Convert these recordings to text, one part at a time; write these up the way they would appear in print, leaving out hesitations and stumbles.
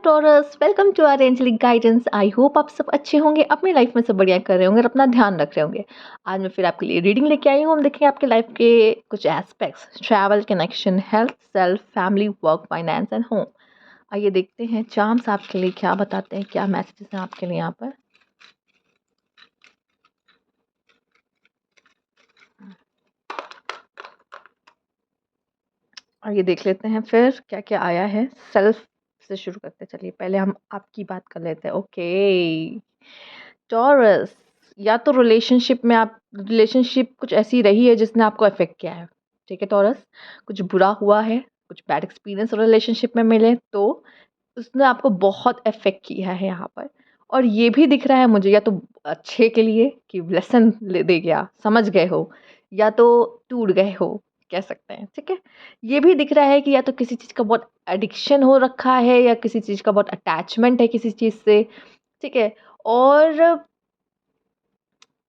Taurus, welcome to our angelic guidance. I hope आप सब अच्छे होंगे, अपनी लाइफ में सब बढ़िया कर रहे होंगे और अपना ध्यान रख रहे होंगे। आज मैं फिर आपके लिए रीडिंग लेके आई हूँ। हम देखेंगे आपके लाइफ के कुछ aspects, travel, connection, health, self, family, work, finance and home. आइए देखते हैं चार्म्स आपके लिए क्या बताते हैं, क्या मैसेजेस हैं आपके लिए यहाँ पर। आइए देख लेते हैं फिर क्या क्या आया है। सेल्फ से शुरू करते हैं। चलिए पहले हम आपकी बात कर लेते हैं। ओके टॉरस, या तो रिलेशनशिप कुछ ऐसी रही है जिसने आपको अफेक्ट किया है। ठीक है टॉरस, कुछ बुरा हुआ है, कुछ बैड एक्सपीरियंस रिलेशनशिप में मिले तो उसने आपको बहुत अफेक्ट किया है यहाँ पर। और ये भी दिख रहा है मुझे, या तो अच्छे के लिए कि लेसन दे गया, समझ गए हो, या तो टूट गए हो, कह सकते हैं। ठीक है, ये भी दिख रहा है कि या तो किसी चीज़ का बहुत एडिक्शन हो रखा है या किसी चीज़ का बहुत अटैचमेंट है किसी चीज़ से। ठीक है, और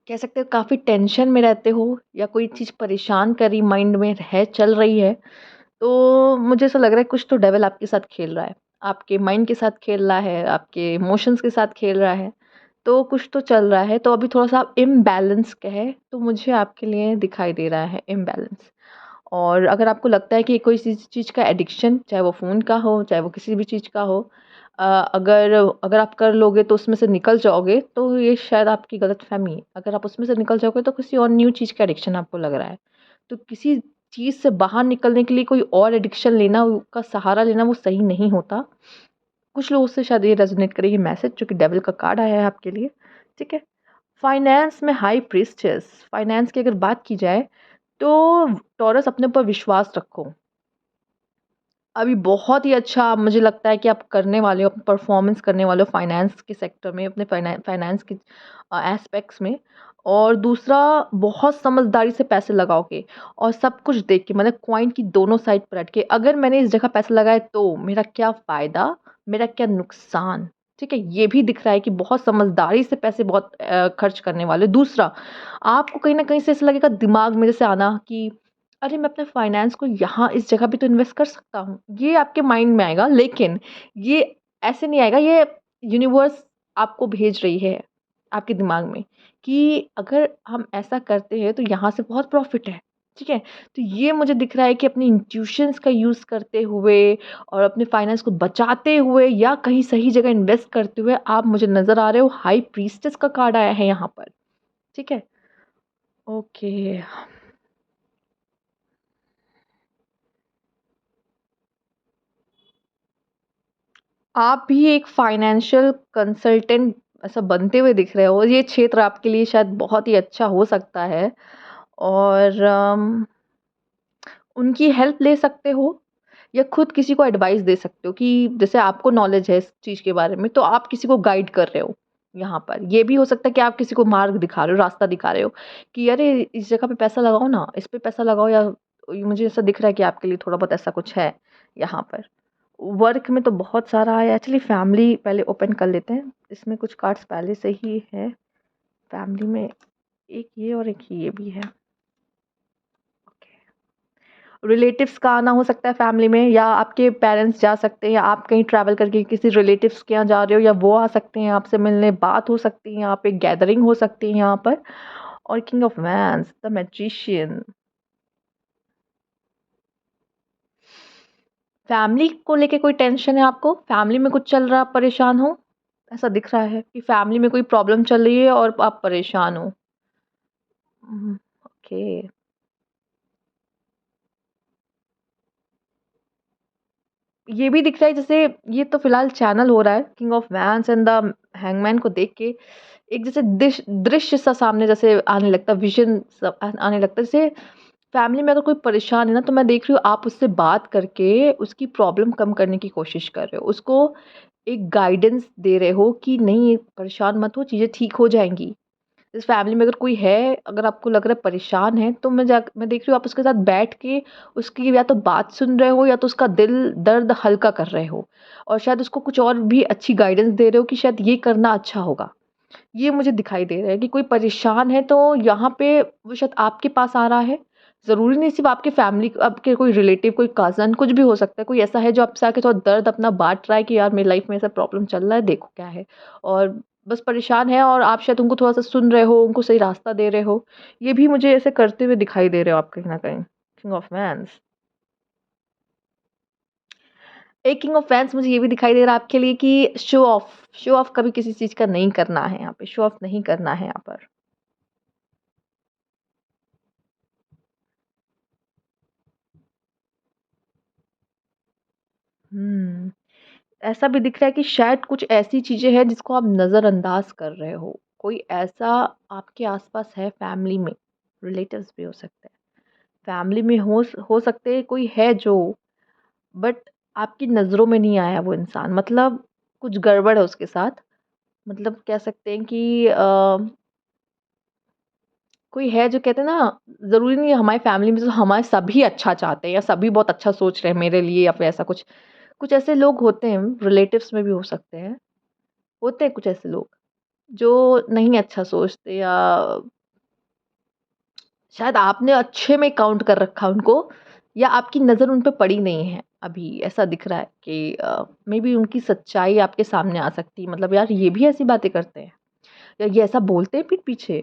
कह सकते हो काफ़ी टेंशन में रहते हो या कोई चीज़ परेशान कर रही माइंड में है, चल रही है। तो मुझे ऐसा लग रहा है कुछ तो डेविल आपके साथ खेल रहा है, आपके माइंड के साथ खेल रहा है, आपके इमोशंस के साथ खेल रहा है। तो कुछ तो चल रहा है, तो अभी थोड़ा-सा आप इम्बैलेंस कहे तो मुझे आपके लिए दिखाई दे रहा है इम्बैलेंस। और अगर आपको लगता है कि कोई चीज़ का एडिक्शन, चाहे वो फ़ोन का हो, चाहे वो किसी भी चीज़ का हो, अ, अगर अगर आप कर लोगे तो उसमें से निकल जाओगे, तो ये शायद आपकी गलतफ़हमी है। अगर आप उसमें से निकल जाओगे तो किसी और न्यू चीज़ का एडिक्शन आपको लग रहा है। तो किसी चीज़ से बाहर निकलने के लिए कोई और एडिक्शन लेना, का सहारा लेना वो सही नहीं होता। कुछ लोगों से शायद ये रेज़ोनेट करे ये मैसेज, जो कि डेविल का कार्ड आया है आपके लिए। ठीक है? फाइनेंस में हाई प्रीस्टेस, फाइनेंस की अगर बात की जाए तो टॉरस अपने ऊपर विश्वास रखो। अभी बहुत ही अच्छा मुझे लगता है कि आप करने वाले हो, परफॉर्मेंस करने वाले हो फाइनेंस के सेक्टर में, अपने फाइनेंस के एस्पेक्ट्स में। और दूसरा, बहुत समझदारी से पैसे लगाओगे और सब कुछ देख के, मतलब कॉइन की दोनों साइड पलट के, अगर मैंने इस जगह पैसे लगाए तो मेरा क्या फ़ायदा, मेरा क्या नुकसान। ठीक है, ये भी दिख रहा है कि बहुत समझदारी से पैसे बहुत खर्च करने वाले हो। दूसरा, आपको कहीं ना कहीं से ऐसा लगेगा दिमाग में जैसे आना कि अरे मैं अपने फाइनेंस को यहाँ इस जगह भी तो इन्वेस्ट कर सकता हूँ, ये आपके माइंड में आएगा। लेकिन ये ऐसे नहीं आएगा, ये यूनिवर्स आपको भेज रही है आपके दिमाग में कि अगर हम ऐसा करते हैं तो यहाँ से बहुत प्रॉफिट है। ठीक है, तो ये मुझे दिख रहा है कि अपनी इंट्यूशंस का यूज़ करते हुए और अपने फाइनेंस को बचाते हुए या कहीं सही जगह इन्वेस्ट करते हुए आप मुझे नज़र आ रहे हो। हाई प्रीस्टेस का कार्ड आया है यहाँ पर। ठीक है, ओके। आप भी एक फाइनेंशियल कंसल्टेंट ऐसा बनते हुए दिख रहे हो। ये क्षेत्र आपके लिए शायद बहुत ही अच्छा हो सकता है। और उनकी हेल्प ले सकते हो या खुद किसी को एडवाइस दे सकते हो कि जैसे आपको नॉलेज है इस चीज़ के बारे में, तो आप किसी को गाइड कर रहे हो यहाँ पर। ये भी हो सकता है कि आप किसी को मार्ग दिखा रहे हो, रास्ता दिखा रहे हो कि अरे इस जगह पे पैसा लगाओ ना, इस पे पैसा लगाओ, या मुझे ऐसा दिख रहा है कि आपके लिए थोड़ा बहुत ऐसा कुछ है यहाँ पर। वर्क में तो बहुत सारा है। एक्चुअली फैमिली पहले ओपन कर लेते हैं, इसमें कुछ कार्ड्स पहले से ही है। फैमिली में एक ये और एक ये भी है। रिलेटिव्स का आना हो सकता है फैमिली में, या आपके पेरेंट्स जा सकते हैं, या आप कहीं ट्रैवल करके किसी रिलेटिव्स के यहाँ जा रहे हो, या वो आ सकते हैं आपसे मिलने, बात हो सकती है यहाँ पे, गैदरिंग हो सकती है यहाँ पर। और king of wands, the magician, family को लेके कोई टेंशन है आपको, फैमिली में कुछ चल रहा है, आप परेशान हो। ऐसा दिख रहा है कि फैमिली में कोई प्रॉब्लम चल रही है और आप परेशान हो। ओके, ये भी दिख रहा है जैसे, ये तो फिलहाल चैनल हो रहा है king of vents and the hangman को देख के, एक जैसे दृश्य सा सामने जैसे आने लगता, विजन आने लगता है। जैसे फैमिली में अगर कोई परेशान है ना, तो मैं देख रही हूँ आप उससे बात करके उसकी प्रॉब्लम कम करने की कोशिश कर रहे हो, उसको एक गाइडेंस दे रहे हो कि नहीं परेशान मत हो, चीज़ें ठीक हो जाएंगी। इस फैमिली में अगर कोई है, अगर आपको लग रहा है परेशान है, तो मैं देख रही हूँ आप उसके साथ बैठ के उसकी या तो बात सुन रहे हो या तो उसका दिल दर्द हल्का कर रहे हो, और शायद उसको कुछ और भी अच्छी गाइडेंस दे रहे हो कि शायद ये करना अच्छा होगा। ये मुझे दिखाई दे रहा है कि कोई परेशान है तो यहाँ पे वो शायद आपके पास आ रहा है, ज़रूरी नहीं सिर्फ़ आपके फैमिली आपके कोई रिलेटिव, कोई कज़न कुछ भी हो सकता है, कोई ऐसा है जो आपसे आके थोड़ा दर्द अपना बाँट रहा है कि यार मेरी लाइफ़ में ऐसा प्रॉब्लम चल रहा है, देखो क्या है। और बस परेशान है और आप शायद उनको थोड़ा-सा सुन रहे हो, उनको सही रास्ता दे रहे हो। ये भी मुझे ऐसे करते हुए दिखाई दे रहे हो आप कहीं न कहीं। King of vans. एक किंग ऑफ वैन्स मुझे ये भी दिखाई दे रहा है आपके लिए कि शो ऑफ कभी किसी चीज़ का नहीं करना है यहाँ पे, शो ऑफ नहीं करना है यहाँ पर। हुँ। ऐसा भी दिख रहा है कि शायद कुछ ऐसी चीज़ें हैं जिसको आप नज़रअंदाज़ कर रहे हो। कोई ऐसा आपके आस-पास है फैमिली में, रिलेटिव्स भी हो सकते हैं। फैमिली में हो सकते हैं कोई है जो बट आपकी नज़रों में नहीं आया वो इंसान। मतलब कुछ गड़बड़ है उसके साथ। मतलब कह सकते हैं कि कोई है जो कहते हैं ना, ज़रूरी नहीं है हमारी फैमिली में तो हमारे सभी अच्छा चाहते हैं या सभी बहुत अच्छा सोच रहे हैं मेरे लिए या फिर ऐसा कुछ। कुछ ऐसे लोग होते हैं, रिलेटिव्स में भी हो सकते हैं। होते हैं कुछ ऐसे लोग। जो नहीं अच्छा सोचते या शायद आपने अच्छे में काउंट कर रखा उनको या आपकी नज़र उन पे पड़ी नहीं है अभी ऐसा दिख रहा है कि मे बी उनकी सच्चाई आपके सामने आ सकती है मतलब यार ये भी ऐसी बातें करते हैं या ये ऐसा बोलते हैं पीठ पीछे।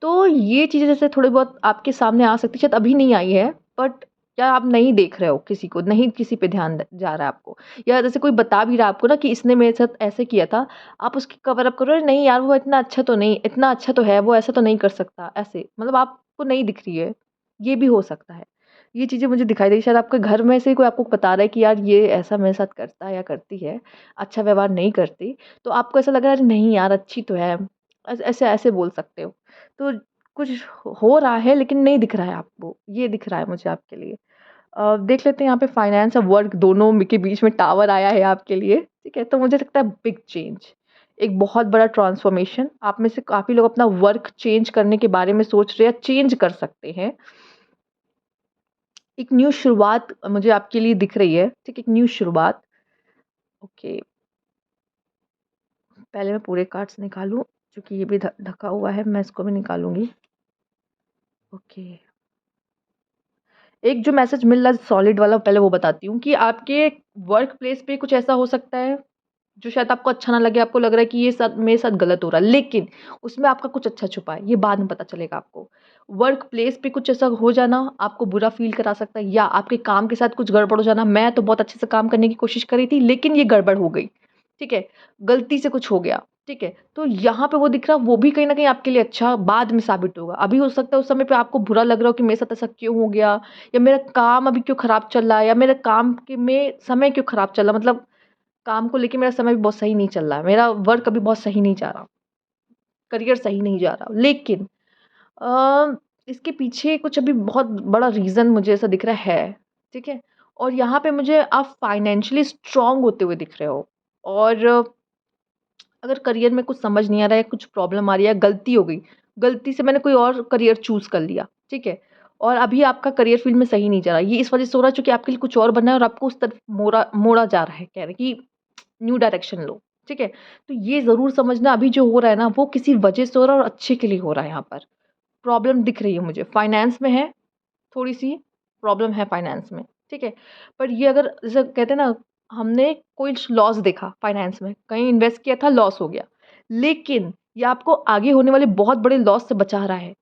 तो ये चीज़ें जैसे थोड़ी बहुत आपके सामने आ सकती है, शायद अभी नहीं आई है, बट क्या आप नहीं देख रहे हो किसी को, नहीं किसी पे ध्यान जा रहा है आपको या जैसे कोई बता भी रहा है आपको ना कि इसने मेरे साथ ऐसे किया था, आप उसकी कवर अप करो, "अरे नहीं यार वो इतना अच्छा तो नहीं, इतना अच्छा तो है, वो ऐसा तो नहीं कर सकता, ऐसे मतलब आपको नहीं दिख रही है, ये भी हो सकता है। ये चीज़ें मुझे दिखाई दी, शायद आपके घर में से कोई आपको बता रहा है कि यार ये ऐसा मेरे साथ करता है या करती है, अच्छा व्यवहार नहीं करती, तो आपको ऐसा लग रहा है अरे नहीं यार अच्छी तो है, ऐसे ऐसे बोल सकते हो। तो कुछ हो रहा है लेकिन नहीं दिख रहा है आपको, ये दिख रहा है मुझे आपके लिए। देख लेते हैं यहाँ पे फाइनेंस और वर्क दोनों के बीच में टावर आया है आपके लिए, ठीक है? तो मुझे लगता है बिग चेंज, एक बहुत बड़ा ट्रांसफॉर्मेशन। आप में से काफ़ी लोग अपना वर्क चेंज करने के बारे में सोच रहे हैं, चेंज कर सकते हैं। एक न्यू शुरुआत मुझे आपके लिए दिख रही है, ठीक है? एक न्यू शुरुआत। ओके, पहले मैं पूरे कार्ड्स निकालूँ, क्योंकि ये भी ढका हुआ है, मैं इसको भी निकालूँगी। ओके। एक जो मैसेज मिल रहा है सॉलिड वाला पहले वो बताती हूँ कि आपके वर्क प्लेस पे कुछ ऐसा हो सकता है, जो शायद आपको अच्छा ना लगे, आपको लग रहा है कि ये साथ मेरे साथ गलत हो रहा है, लेकिन उसमें आपका कुछ अच्छा छुपा है, ये बाद में पता चलेगा आपको। वर्क प्लेस पे कुछ ऐसा हो जाना आपको बुरा फ़ील करा सकता है या आपके काम के साथ कुछ गड़बड़ हो जाना, मैं तो बहुत अच्छे से काम करने की कोशिश कर रही थी, लेकिन ये गड़बड़ हो गई, ठीक है? गलती से कुछ हो गया, ठीक है? तो यहाँ पे वो दिख रहा वो भी कहीं न कहीं आपके लिए अच्छा बाद में साबित होगा। अभी हो सकता है उस समय पे आपको बुरा लग रहा हो कि मेरे साथ ऐसा क्यों हो गया या मेरा काम अभी क्यों खराब चल रहा है या मेरे काम के में समय क्यों खराब चल रहा है, मतलब काम को लेके मेरा समय भी बहुत सही नहीं चल रहा है, मेरा वर्क अभी बहुत सही नहीं जा रहा, करियर सही नहीं जा रहा। लेकिन अ, इसके पीछे कुछ अभी बहुत बड़ा रीज़न मुझे ऐसा दिख रहा है, ठीक है? और यहाँ पे मुझे आप फाइनेंशियली स्ट्रॉन्ग होते हुए दिख रहे हो और अगर करियर में कुछ समझ नहीं आ रहा है, कुछ प्रॉब्लम आ रही है, गलती हो गई, गलती से मैंने कोई और करियर चूज़ कर लिया, ठीक है? और अभी आपका करियर फ़ील्ड में सही नहीं जा रहा, ये इस वजह से हो रहा है चूँकि आपके लिए कुछ और बनना है और आपको उस तरफ मोड़ा मोड़ा जा रहा है, कह रहे हैं कि न्यू डायरेक्शन लो, ठीक है? तो ये ज़रूर समझना अभी जो हो रहा है ना, वो किसी वजह से हो रहा है और अच्छे के लिए हो रहा है यहाँ पर। प्रॉब्लम दिख रही है मुझे, फाइनेंस में है, थोड़ी-सी प्रॉब्लम है फाइनेंस में, ठीक है? पर ये अगर जैसे कहते हैं ना, हमने कोई लॉस देखा फाइनेंस में, कहीं इन्वेस्ट किया था, लॉस हो गया। लेकिन ये आपको आगे होने वाले बहुत बड़े लॉस से बचा रहा है।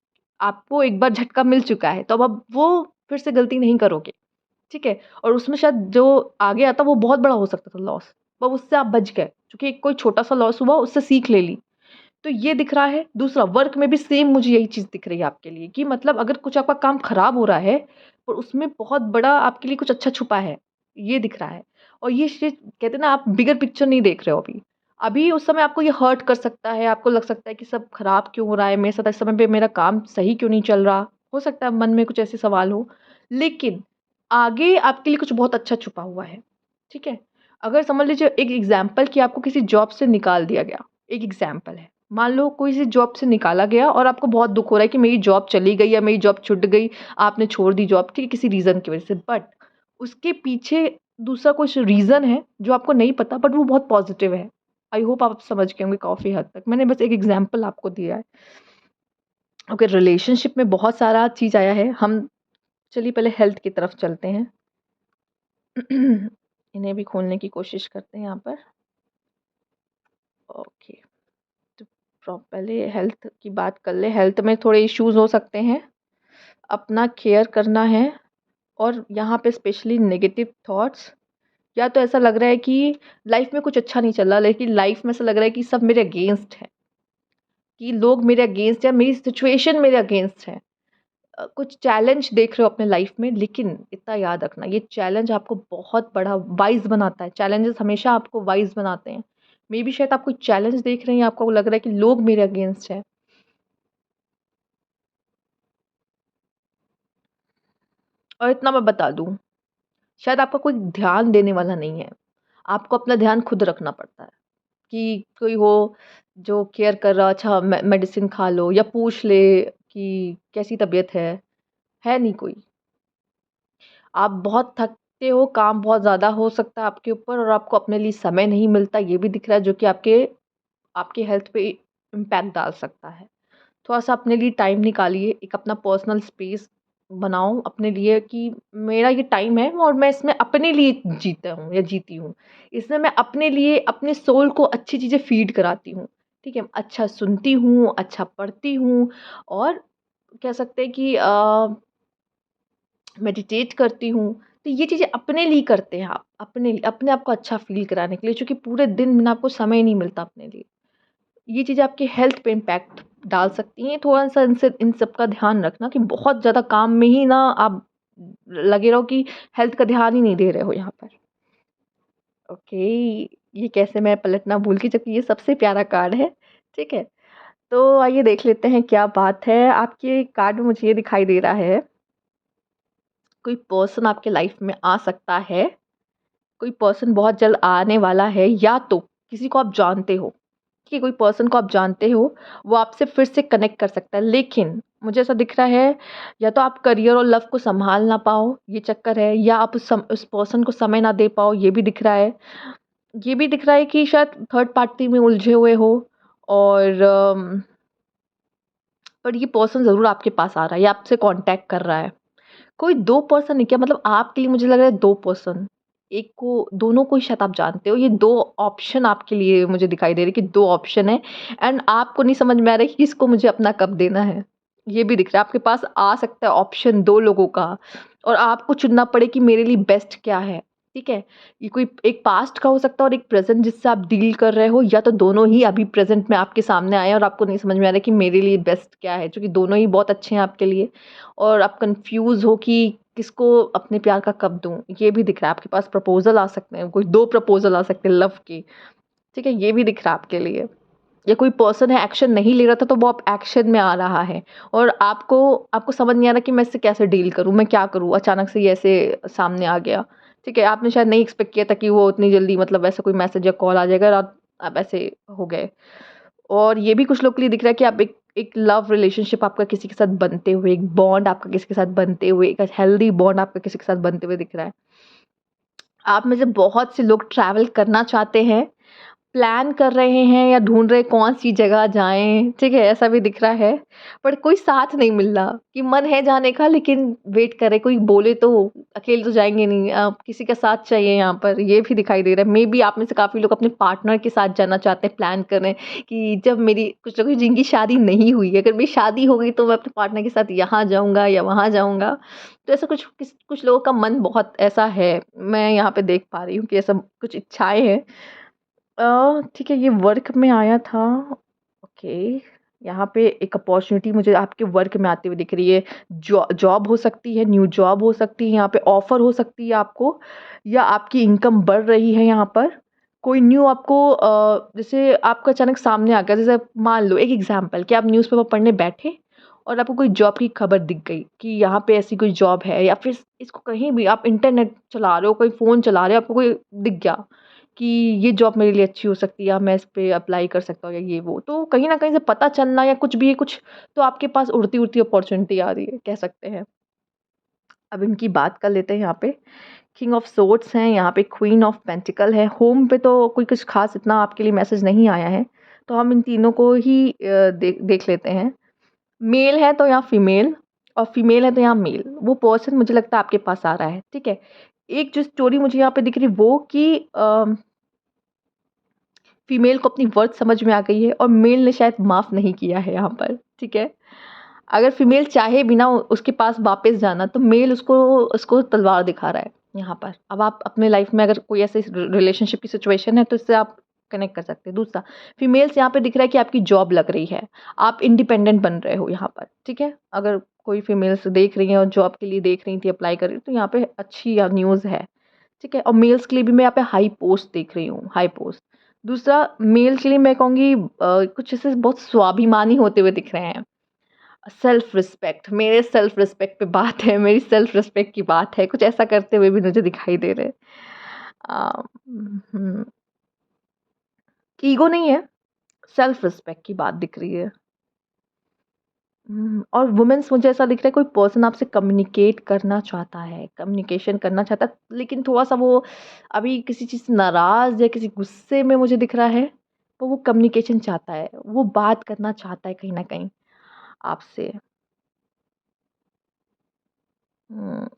आपको एक बार झटका मिल चुका है, तो अब आप वो फिर से गलती नहीं करोगे, ठीक है? और उसमें शायद जो आगे आता वो बहुत बड़ा हो सकता था लॉस, पर उससे आप बच गए, क्योंकि कोई छोटा-सा लॉस हुआ, उससे सीख ले ली। तो ये दिख रहा है। दूसरा वर्क में भी सेम मुझे यही चीज़ दिख रही है आपके लिए कि मतलब अगर कुछ आपका काम खराब हो रहा है, पर उसमें बहुत बड़ा आपके लिए कुछ अच्छा छुपा है, ये दिख रहा है। और ये चीज़ कहते हैं ना, आप बिगर पिक्चर नहीं देख रहे हो अभी। अभी उस समय आपको ये हर्ट कर सकता है, आपको लग सकता है कि सब खराब क्यों हो रहा है, मेरे साथ इस समय पे मेरा काम सही क्यों नहीं चल रहा? हो सकता है मन में कुछ ऐसे सवाल हो, लेकिन आगे आपके लिए कुछ बहुत अच्छा छुपा हुआ है, ठीक है? अगर समझ लीजिए एक एग्ज़ाम्पल कि आपको किसी जॉब से निकाल दिया गया, एक एग्ज़ाम्पल है। मान लो कोई सी जॉब से निकाला गया और आपको बहुत दुःख हो रहा है कि मेरी जॉब चली गई या मेरी जॉब छूट गई, आपने छोड़ दी जॉब, ठीक है, किसी रीज़न की वज़ह से। बट उसके पीछे दूसरा कुछ रीज़न है जो आपको नहीं पता, बट वो बहुत पॉज़िटिव है। आई होप आप समझ गए होंगे काफ़ी हद तक। मैंने बस एक एग्ज़ाम्पल आपको दिया है। ओके, रिलेशनशिप में बहुत सारा चीज़ आया है। हम चलिए पहले हेल्थ की तरफ चलते हैं। इन्हें भी खोलने की कोशिश करते हैं यहाँ पर। ओके, तो पहले हेल्थ की बात कर ले। हेल्थ में थोड़े इश्यूज हो सकते हैं, अपना केयर करना है। और यहाँ पे स्पेशली नेगेटिव थॉट्स, या तो ऐसा लग रहा है कि लाइफ में कुछ अच्छा नहीं चल रहा, लेकिन लाइफ में ऐसा लग रहा है कि सब मेरे अगेंस्ट है, कि लोग मेरे अगेंस्ट है, मेरी सिचुएशन मेरे अगेंस्ट है। कुछ चैलेंज देख रहे हो अपने लाइफ में, लेकिन इतना याद रखना, ये चैलेंज आपको बहुत बड़ा वाइज बनाता है। चैलेंजेस हमेशा आपको वाइज बनाते हैं। मे बी शायद आप कोई चैलेंज देख रहे हैं, आपको लग रहा है कि लोग मेरे अगेंस्ट है। और इतना मैं बता दूं, शायद आपका कोई ध्यान देने वाला नहीं है। आपको अपना ध्यान खुद रखना पड़ता है, कि कोई हो जो केयर कर रहा, अच्छा मेडिसिन खा लो या पूछ ले कि कैसी तबीयत है नहीं कोई। आप बहुत थकते हो, काम बहुत ज़्यादा हो सकता है आपके ऊपर, और आपको अपने लिए समय नहीं मिलता, ये भी दिख रहा है, जो कि आपके आपके हेल्थ पे इम्पैक्ट डाल सकता है। थोड़ा-सा अपने लिए टाइम निकालिए, एक अपना पर्सनल स्पेस बनाओ अपने लिए, कि मेरा ये टाइम है और मैं इसमें अपने लिए जीता हूँ या जीती हूँ। इसमें मैं अपने लिए, अपने सोल को अच्छी चीज़ें फ़ीड कराती हूँ, ठीक है? अच्छा सुनती हूँ, अच्छा पढ़ती हूँ, और कह सकते हैं कि मेडिटेट करती हूँ। तो ये चीज़ें अपने लिए करते हैं आप, अपने आप को अच्छा फ़ील कराने के लिए, चूँकि पूरे दिन में ना आपको समय नहीं मिलता अपने लिए। ये चीज़ें आपके हेल्थ पे इम्पैक्ट डाल सकती हैं। थोड़ा-सा इन सब का ध्यान रखना, कि बहुत ज़्यादा काम में ही ना आप लगे रहो, कि हेल्थ का ध्यान ही नहीं दे रहे हो यहाँ पर। ओके, ये कैसे मैं पलटना भूल गई, जबकि ये सबसे प्यारा कार्ड है, ठीक है? तो आइए देख लेते हैं क्या बात है। आपके कार्ड में मुझे ये दिखाई दे रहा है, कोई पर्सन आपके लाइफ में आ सकता है, कोई पर्सन बहुत जल्द आने वाला है, या तो किसी को आप जानते हो, कि कोई पर्सन को आप जानते हो, वो आपसे फिर से कनेक्ट कर सकता है। लेकिन मुझे ऐसा दिख रहा है, या तो आप करियर और लव को सँभाल ना पाओ, ये चक्कर है, या आप उस पर्सन को समय ना दे पाओ, ये भी दिख रहा है। ये भी दिख रहा है कि शायद थर्ड पार्टी में उलझे हुए हो, और पर ये पर्सन ज़रूर आपके पास आ रहा है या आपसे कॉन्टैक्ट कर रहा है। कोई 2 पर्सन नहीं, क्या मतलब आपके लिए मुझे लग रहा है 2 पर्सन। एक को, दोनों को ही शायद आप जानते हो। ये 2 ऑप्शन आपके लिए मुझे दिखाई दे रही है, कि 2 ऑप्शन है, एंड आपको नहीं समझ में आ रहा है कि किसको मुझे अपना कब देना है। ये भी दिख रहा है, आपके पास आ सकता है ऑप्शन 2 लोगों का, और आपको चुनना पड़े कि मेरे लिए बेस्ट क्या है, ठीक है? ये कोई एक पास्ट का हो सकता है और एक प्रेज़ेंट जिससे आप डील कर रहे हो, या तो दोनों ही अभी प्रेज़ेंट में आपके सामने आए हैं और आपको नहीं समझ में आ रहा है कि मेरे लिए बेस्ट क्या है, क्योंकि दोनों ही बहुत अच्छे हैं आपके लिए, और आप कन्फ्यूज़ हो कि किसको अपने प्यार का कब दूँ? ये भी दिख रहा है, आपके पास प्रपोज़ल आ सकते हैं, कोई 2 प्रपोज़ल आ सकते हैं लव के, ठीक है? ये भी दिख रहा है आपके लिए। या कोई पर्सन है, एक्शन नहीं ले रहा था, तो वो अब एक्शन में आ रहा है, और आपको आपको समझ नहीं आ रहा कि मैं इससे कैसे डील करूँ, मैं क्या करूँ? अचानक से ये ऐसे सामने आ गया, ठीक है? आपने शायद नहीं एक्सपेक्ट किया था कि वो उतनी जल्दी, मतलब ऐसा कोई मैसेज या कॉल आ जाएगा, और आप ऐसे हो गए। और ये भी कुछ लोग के लिए दिख रहा है कि आप एक एक लव रिलेशनशिप आपका किसी के साथ बनते हुए, एक बॉन्ड आपका किसी के साथ बनते हुए, एक हेल्दी बॉन्ड आपका किसी के साथ बनते हुए दिख रहा है। आप में से बहुत से लोग ट्रैवल करना चाहते हैं, प्लान कर रहे हैं, या ढूँढ रहे हैं कौन-सी जगह जाएँ, ठीक है? ऐसा भी दिख रहा है। पर कोई साथ नहीं मिल रहा, कि मन है जाने का, लेकिन वेट कर रहे, कोई बोले तो, अकेले तो जाएँगे नहीं, किसी का साथ चाहिए यहाँ पर, ये भी दिखाई दे रहा है। मेबी आप में से काफ़ी लोग अपने पार्टनर के साथ जाना चाहते हैं, प्लान कर रहे हैं कि जब मेरी, कुछ लोगों की जिनकी शादी नहीं हुई है, अगर मेरी शादी हो गई तो मैं अपने पार्टनर के साथ यहाँ जाऊँगा या वहाँ जाऊँगा। तो ऐसा कुछ लोगों का मन बहुत ऐसा है, मैं यहाँ पे देख पा रही हूँ कि ऐसा कुछ इच्छाएँ हैं। ठीक है, ये वर्क में आया था। ओके, यहाँ पे एक अपॉर्च्युनिटी मुझे आपके वर्क में आती हुई दिख रही है। जॉब हो सकती है, न्यू जॉब हो सकती है, यहाँ पे ऑफ़र हो सकती है आपको, या आपकी इनकम बढ़ रही है यहाँ पर। कोई न्यू आपको जैसे आपको अचानक सामने आ गया, जैसे मान लो एक एग्ज़ाम्पल, कि आप न्यूज़पेपर पढ़ने बैठे और आपको कोई जॉब की खबर दिख गई, कि यहाँ पे ऐसी कोई जॉब है, या फिर इसको कहीं भी आप इंटरनेट चला रहे हो, कोई फ़ोन चला रहे हो, आपको कोई दिख गया कि ये जॉब मेरे लिए अच्छी हो सकती है, या मैं इस पे अप्लाई कर सकता हूँ, या ये वो। तो कहीं न कहीं से पता चलना, या कुछ भी है कुछ, तो आपके पास उड़ती-उड़ती अपॉर्च्युनिटी आ रही है, कह सकते हैं। अब इनकी बात कर लेते हैं यहाँ पे। किंग ऑफ सोर्ड्स हैं, यहाँ पे क्वीन ऑफ पेंटिकल है। होम पे तो कोई कुछ ख़ास इतना आपके लिए मैसेज नहीं आया है, तो हम इन तीनों को ही देख देख लेते हैं। मेल है तो या फीमेल, और फीमेल है तो यहाँ मेल, वो पर्सन मुझे लगता है आपके पास आ रहा है, ठीक है। एक जो स्टोरी मुझे यहाँ पे दिख रही है वो कि फीमेल को अपनी वर्थ समझ में आ गई है और मेल ने शायद माफ़ नहीं किया है यहाँ पर, ठीक है। अगर फीमेल चाहे भी ना उसके पास वापस जाना, तो मेल उसको उसको तलवार दिखा रहा है यहाँ पर। अब आप अपने लाइफ में अगर कोई ऐसे रिलेशनशिप की सिचुएशन है तो इससे आप कनेक्ट कर सकते हैं। दूसरा, फीमेल्स यहाँ पे दिख रहा है कि आपकी जॉब लग रही है, आप इंडिपेंडेंट बन रहे हो यहाँ पर, ठीक है। अगर कोई फीमेल्स देख रही हैं और जॉब के लिए देख रही थी, अप्लाई कर रही, तो यहाँ पे अच्छी न्यूज़ है, ठीक है। और मेल्स के लिए भी मैं यहाँ पे हाई पोस्ट देख रही हूँ, हाई पोस्ट। दूसरा, मेल के लिए मैं कहूँगी कुछ ऐसे बहुत स्वाभिमानी होते हुए दिख रहे हैं। सेल्फ रिस्पेक्ट, मेरे सेल्फ रिस्पेक्ट पे बात है, मेरी सेल्फ रिस्पेक्ट की बात है, कुछ ऐसा करते हुए भी मुझे दिखाई दे रहे हैं। हुँ, ईगो नहीं है, सेल्फ रिस्पेक्ट की बात दिख रही है। और वुमेन्स मुझे ऐसा दिख रहा है कोई पर्सन आपसे कम्युनिकेट करना चाहता है, कम्युनिकेशन करना चाहता है, लेकिन थोड़ा-सा वो अभी किसी चीज़ से नाराज़ या किसी गुस्से में मुझे दिख रहा है, तो वो कम्युनिकेशन चाहता है, वो बात करना चाहता है कहीं न कहीं आपसे।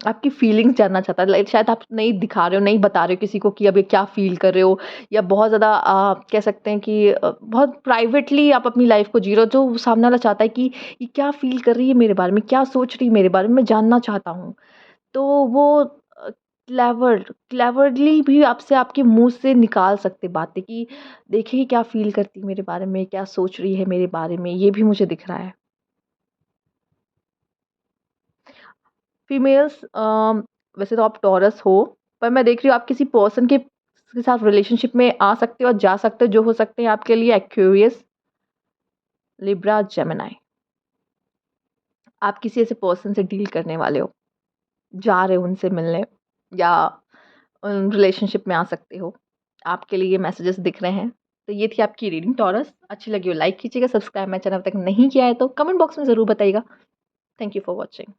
आपकी फीलिंग्स जानना चाहता है, लाइक शायद आप नहीं दिखा रहे हो, नहीं बता रहे हो किसी को कि अब ये क्या फ़ील कर रहे हो, या बहुत ज़्यादा कह सकते हैं कि बहुत प्राइवेटली आप अपनी लाइफ़ को जी रहे हो, जो सामने वाला चाहता है कि ये क्या फ़ील कर रही है मेरे बारे में, क्या सोच रही है मेरे बारे में, मैं जानना चाहता हूँ। तो वो क्लेवरली भी आपसे आपके मुँह से निकाल सकते बातें कि देखिए क्या फ़ील करती है मेरे बारे में, क्या सोच रही है मेरे बारे में, ये भी मुझे दिख रहा है। फीमेल्स वैसे तो आप टॉरस हो, पर मैं देख रही हूँ आप किसी पर्सन के साथ रिलेशनशिप में आ सकते हो और जा सकते हो, जो हो सकते हैं आपके लिए एक्वेरियस, लिब्रा, जेमिनी। आप किसी ऐसे पर्सन से डील करने वाले हो, जा रहे हो उनसे मिलने, या रिलेशनशिप में आ सकते हो। आपके लिए ये मैसेजेस दिख रहे हैं। तो ये थी आपकी रीडिंग टॉरस। अच्छी लगी हो लाइक कीजिएगा, सब्सक्राइब मेरे चैनल तक नहीं किया है तो कमेंट बॉक्स में ज़रूर बताइएगा। Thank you for watching.